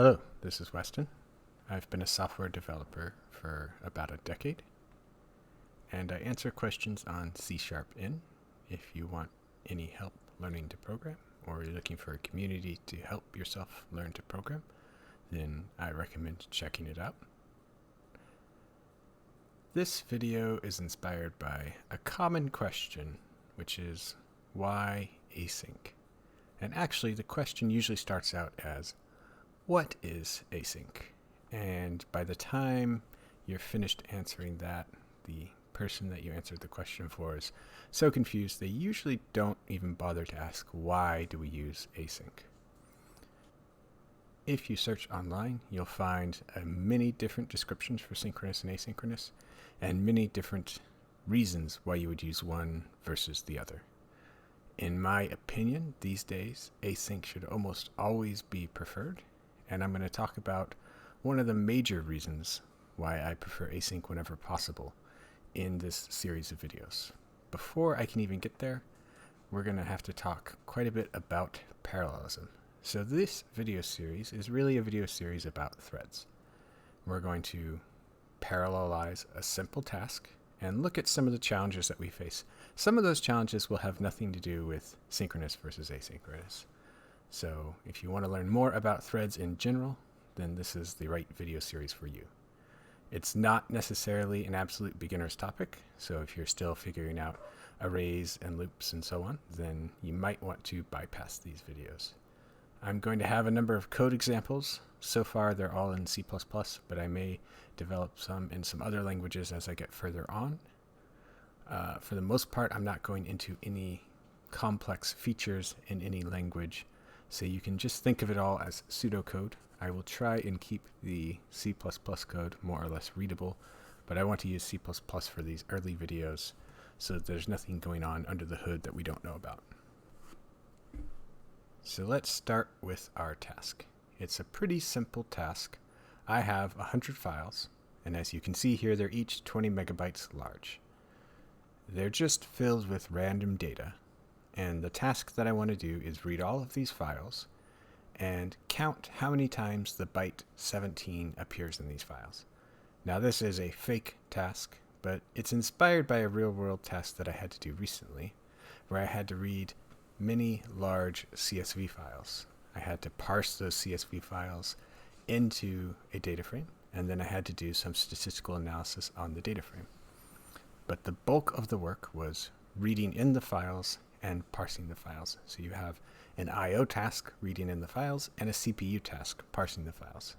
Hello, this is Weston. I've been a software developer for about a decade, and I answer questions on C#in. If you want any help learning to program, or you're looking for a community to help yourself learn to program, then I recommend checking it out. This video is inspired by a common question, which is, why async? And actually, the question usually starts out as, what is async? And by the time you're finished answering that, the person that you answered the question for is so confused they usually don't even bother to ask, why do we use async? If you search online, you'll find many different descriptions for synchronous and asynchronous, and many different reasons why you would use one versus the other. In my opinion, these days, async should almost always be preferred, and I'm going to talk about one of the major reasons why I prefer async whenever possible in this series of videos. Before I can even get there, we're going to have to talk quite a bit about parallelism. So this video series is really a video series about threads. We're going to parallelize a simple task and look at some of the challenges that we face. Some of those challenges will have nothing to do with synchronous versus asynchronous. So if you want to learn more about threads in general, then this is the right video series for you. It's not necessarily an absolute beginner's topic, so if you're still figuring out arrays and loops and so on, then you might want to bypass these videos. I'm going to have a number of code examples. So far they're all in C++, but I may develop some in some other languages as I get further on. For the most part, I'm not going into any complex features in any language, so you can just think of it all as pseudocode. I will try and keep the C++ code more or less readable, but I want to use C++ for these early videos so that there's nothing going on under the hood that we don't know about. So let's start with our task. It's a pretty simple task. I have 100 files, and as you can see here, they're each 20 megabytes large. They're just filled with random data, and the task that I want to do is read all of these files and count how many times the byte 17 appears in these files. Now this is a fake task, but it's inspired by a real-world task that I had to do recently, where I had to read many large CSV files. I had to parse those CSV files into a data frame, and then I had to do some statistical analysis on the data frame. But the bulk of the work was reading in the files and parsing the files. So you have an I/O task reading in the files and a CPU task parsing the files.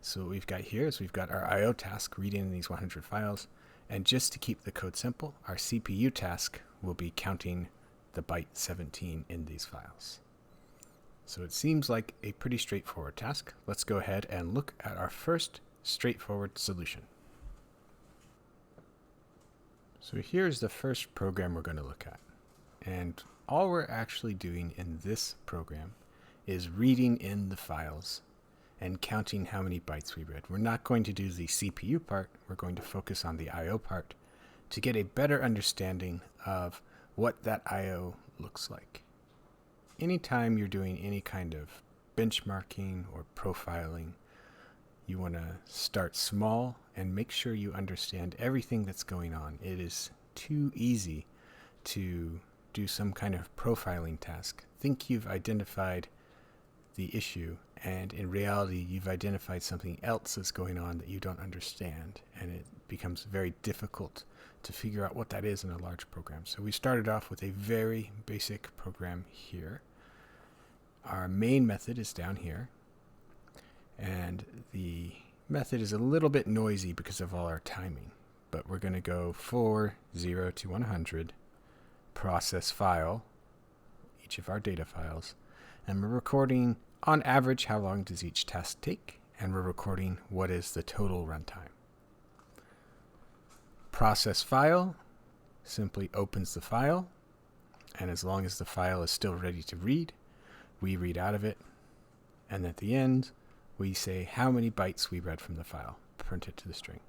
So what we've got here is we've got our I/O task reading in these 100 files, and just to keep the code simple, our CPU task will be counting the byte 17 in these files. So it seems like a pretty straightforward task. Let's go ahead and look at our first straightforward solution. So here's the first program we're going to look at. And all we're actually doing in this program is reading in the files and counting how many bytes we read. We're not going to do the CPU part. We're going to focus on the I/O part to get a better understanding of what that I/O looks like. Anytime you're doing any kind of benchmarking or profiling, you want to start small and make sure you understand everything that's going on. It is too easy to do some kind of profiling task. Think you've identified the issue, and in reality, you've identified something else that's going on that you don't understand, and it becomes very difficult to figure out what that is in a large program. So we started off with a very basic program here. Our main method is down here, and the method is a little bit noisy because of all our timing, but we're going to go for 0 to 100, process file, each of our data files, and we're recording on average how long does each task take, and we're recording what is the total runtime. Process file simply opens the file, and as long as the file is still ready to read, we read out of it, and at the end we say how many bytes we read from the file, print it to the string.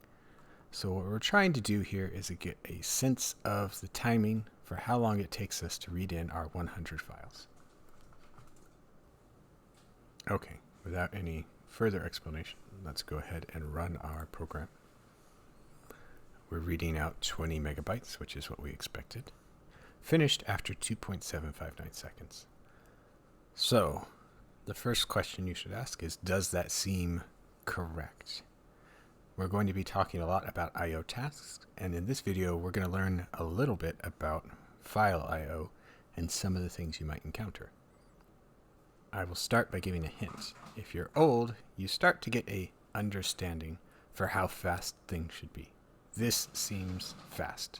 So what we're trying to do here is to get a sense of the timing for how long it takes us to read in our 100 files. Okay, without any further explanation, let's go ahead and run our program. We're reading out 20 megabytes, which is what we expected. Finished after 2.759 seconds. So, the first question you should ask is, does that seem correct? We're going to be talking a lot about I/O tasks, and in this video, we're going to learn a little bit about file I/O and some of the things you might encounter. I will start by giving a hint. If you're old, you start to get a understanding for how fast things should be. This seems fast.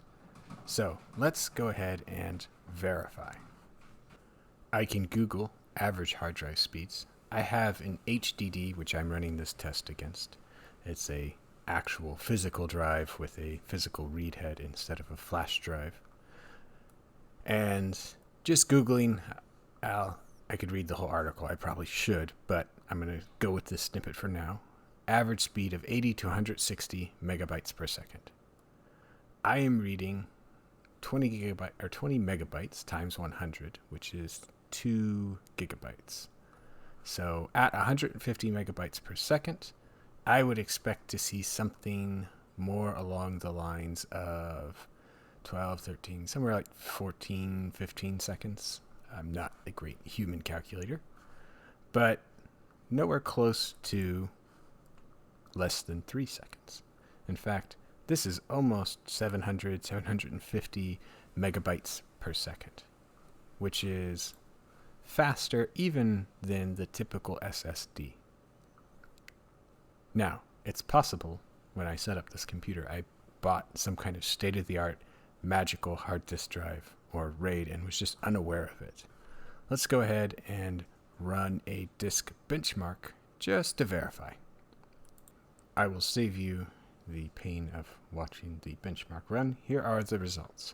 So let's go ahead and verify. I can Google average hard drive speeds. I have an HDD, which I'm running this test against. It's a actual physical drive with a physical read head instead of a flash drive. And just Googling, I could read the whole article. I probably should, but I'm going to go with this snippet for now. Average speed of 80 to 160 megabytes per second. I am reading 20 megabytes times 100, which is 2 gigabytes. So at 150 megabytes per second, I would expect to see something more along the lines of 12, 13, somewhere like 14, 15 seconds. I'm not a great human calculator, but nowhere close to less than 3 seconds. In fact, this is almost 700, 750 megabytes per second, which is faster even than the typical SSD. Now, it's possible when I set up this computer, I bought some kind of state-of-the-art magical hard disk drive or RAID and was just unaware of it. Let's go ahead and run a disk benchmark just to verify. I will save you the pain of watching the benchmark run. Here are the results.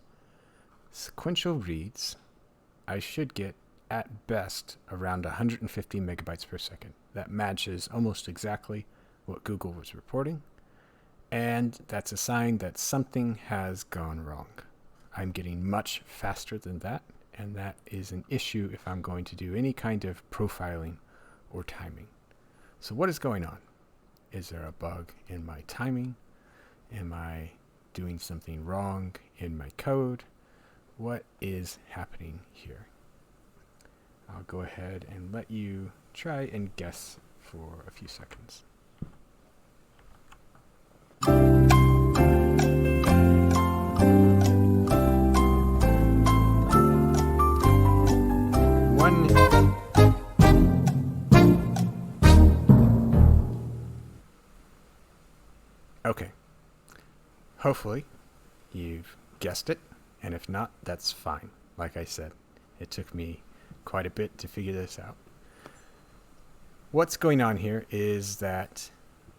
Sequential reads, I should get at best around 150 megabytes per second. That matches almost exactly what Google was reporting, and that's a sign that something has gone wrong. I'm getting much faster than that, and that is an issue if I'm going to do any kind of profiling or timing. So what is going on? Is there a bug in my timing? Am I doing something wrong in my code? What is happening here? I'll go ahead and let you try and guess for a few seconds. Okay. Hopefully, you've guessed it, and if not, that's fine. Like I said, it took me quite a bit to figure this out. What's going on here is that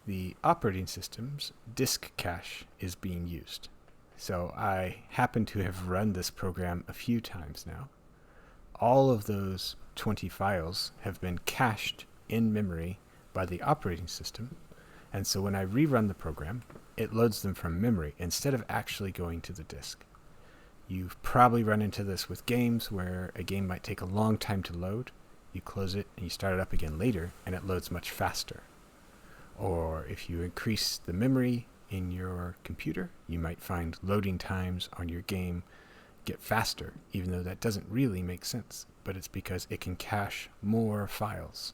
the operating system's disk cache is being used. So I happen to have run this program a few times now. All of those 20 files have been cached in memory by the operating system. And so when I rerun the program, it loads them from memory instead of actually going to the disk. You've probably run into this with games where a game might take a long time to load. You close it and you start it up again later and it loads much faster. Or if you increase the memory in your computer, you might find loading times on your game get faster, even though that doesn't really make sense, but it's because it can cache more files.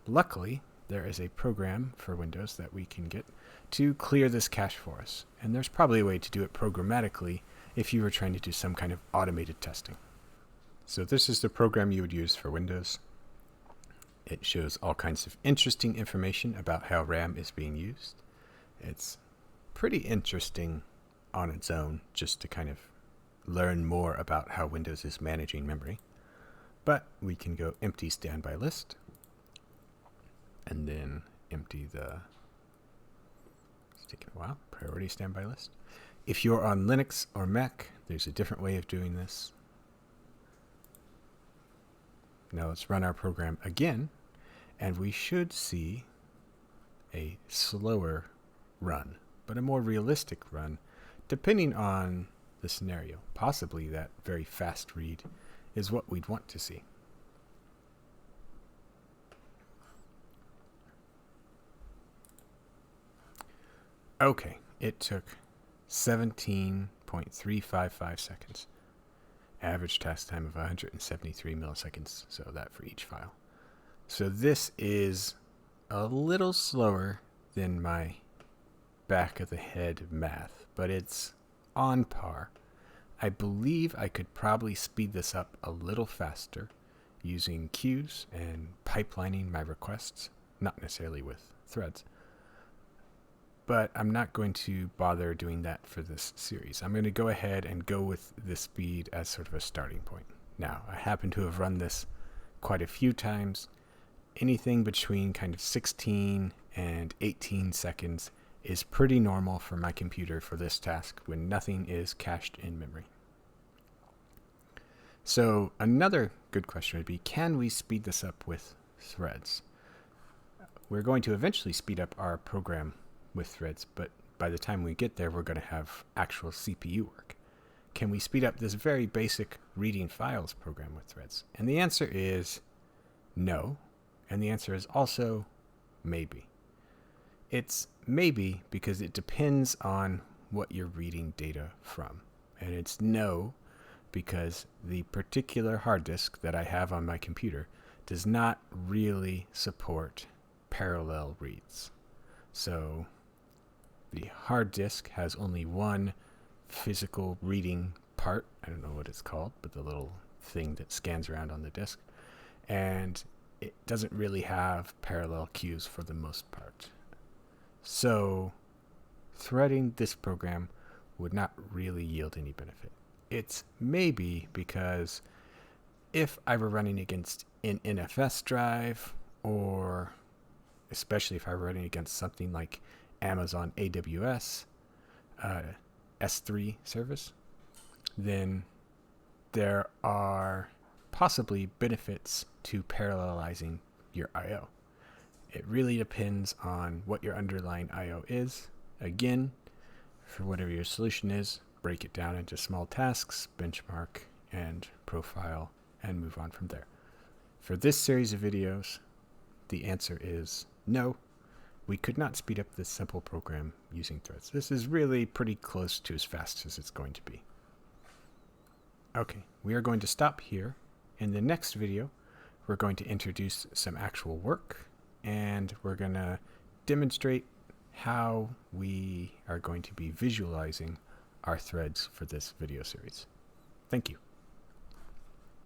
Luckily, there is a program for Windows that we can get to clear this cache for us. And there's probably a way to do it programmatically if you were trying to do some kind of automated testing. So this is the program you would use for Windows. It shows all kinds of interesting information about how RAM is being used. It's pretty interesting on its own just to kind of learn more about how Windows is managing memory. But we can go empty standby list and then empty the, it's taking a while, priority standby list. If you're on Linux or Mac, there's a different way of doing this. Now let's run our program again, and we should see a slower run, but a more realistic run, depending on the scenario. Possibly that very fast read is what we'd want to see. Okay, it took 17.355 seconds. Average task time of 173 milliseconds, so that for each file. So this is a little slower than my back of the head math, but it's on par. I believe I could probably speed this up a little faster using queues and pipelining my requests, not necessarily with threads. But I'm not going to bother doing that for this series. I'm going to go ahead and go with this speed as sort of a starting point. Now, I happen to have run this quite a few times. Anything between kind of 16 and 18 seconds is pretty normal for my computer for this task when nothing is cached in memory. So another good question would be, can we speed this up with threads? We're going to eventually speed up our program with threads, but by the time we get there, we're going to have actual CPU work. Can we speed up this very basic reading files program with threads? And the answer is no. And the answer is also maybe. It's maybe because it depends on what you're reading data from. And it's no because the particular hard disk that I have on my computer does not really support parallel reads. So the hard disk has only one physical reading part. I don't know what it's called, but the little thing that scans around on the disk. And it doesn't really have parallel queues for the most part. So threading this program would not really yield any benefit. It's maybe because if I were running against an NFS drive, or especially if I were running against something like Amazon AWS S3 service, then there are possibly benefits to parallelizing your I/O. It really depends on what your underlying I/O is. Again, for whatever your solution is, break it down into small tasks, benchmark, and profile, and move on from there. For this series of videos, the answer is no. We could not speed up this simple program using threads. This is really pretty close to as fast as it's going to be. Okay, we are going to stop here. In the next video, we're going to introduce some actual work, and we're going to demonstrate how we are going to be visualizing our threads for this video series. Thank you.